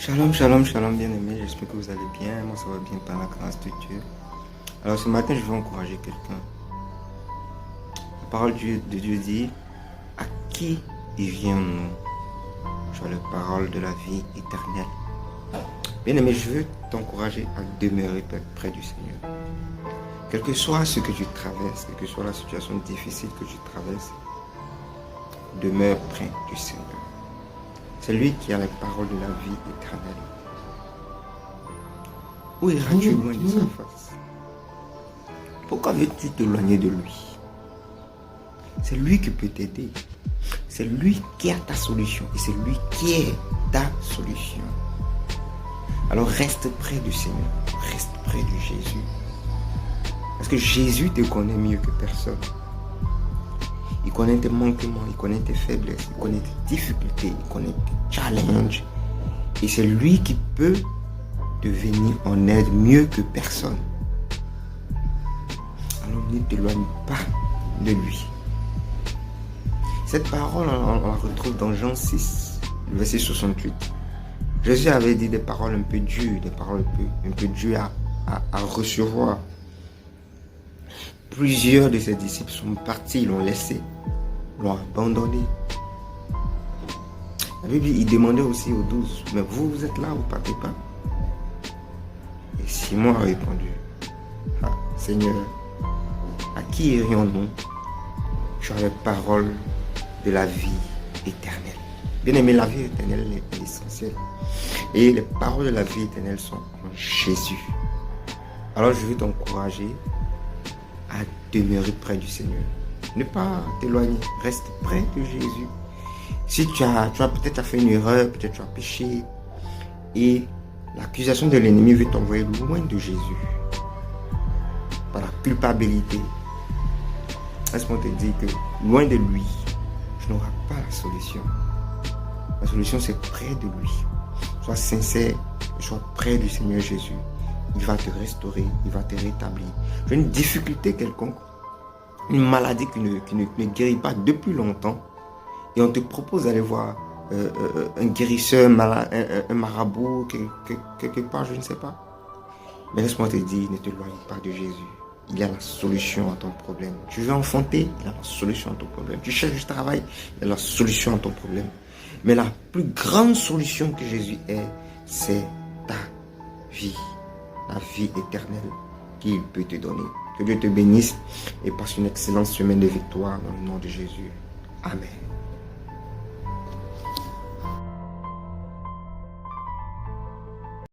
Shalom, shalom, shalom, bien-aimé. J'espère que vous allez bien. Moi, ça va bien par la grâce de Dieu. Alors, ce matin, je vais encourager quelqu'un. La parole de Dieu dit, à qui devions-nous? Sur la parole de la vie éternelle. Bien-aimé, je veux t'encourager à demeurer près du Seigneur. Quel que soit ce que tu traverses, quelle que soit la situation difficile que tu traverses, demeure près du Seigneur. C'est lui qui a la parole de la vie éternelle. Où iras-tu loin de sa face? Pourquoi veux-tu t'éloigner de lui? C'est lui qui peut t'aider. C'est lui qui a ta solution. Et c'est lui qui est ta solution. Alors reste près du Seigneur. Reste près de Jésus. Parce que Jésus te connaît mieux que personne. Il connaît tes manquements, il connaît tes faiblesses, il connaît tes difficultés, il connaît tes challenges. Et c'est lui qui peut te venir en aide mieux que personne. Alors ne t'éloigne pas de lui. Cette parole, on la retrouve dans Jean 6, verset 68. Jésus avait dit des paroles un peu dures, des paroles un peu dures à recevoir. Plusieurs de ses disciples sont partis, l'ont laissé, l'ont abandonné. La Bible, il demandait aussi aux 12, mais vous êtes là, vous ne partez pas? Et Simon a répondu, Seigneur, à qui irions-nous? Tu as les paroles de la vie éternelle. Bien aimé, la vie éternelle est essentielle. Et les paroles de la vie éternelle sont en Jésus. Alors je veux t'encourager à demeurer près du Seigneur. Ne pas t'éloigner, reste près de Jésus. Si tu as peut-être fait une erreur, peut-être tu as péché, et l'accusation de l'ennemi veut t'envoyer loin de Jésus, par la culpabilité. Laisse-moi te dire que loin de lui, tu n'auras pas la solution. La solution, c'est près de lui. Sois sincère, sois près du Seigneur Jésus. Il va te restaurer, il va te rétablir. Tu as une difficulté quelconque, une maladie qui ne guérit pas depuis longtemps, et on te propose d'aller voir un guérisseur, un marabout, quelque part, je ne sais pas. Mais laisse-moi te dire, ne t'éloigne pas de Jésus. Il y a la solution à ton problème. Tu veux enfanter, il y a la solution à ton problème. Tu cherches du travail, il y a la solution à ton problème. Mais la plus grande solution que Jésus ait, c'est ta vie. La vie éternelle qu'il peut te donner. Que Dieu te bénisse et passe une excellente semaine de victoire dans le nom de Jésus. Amen.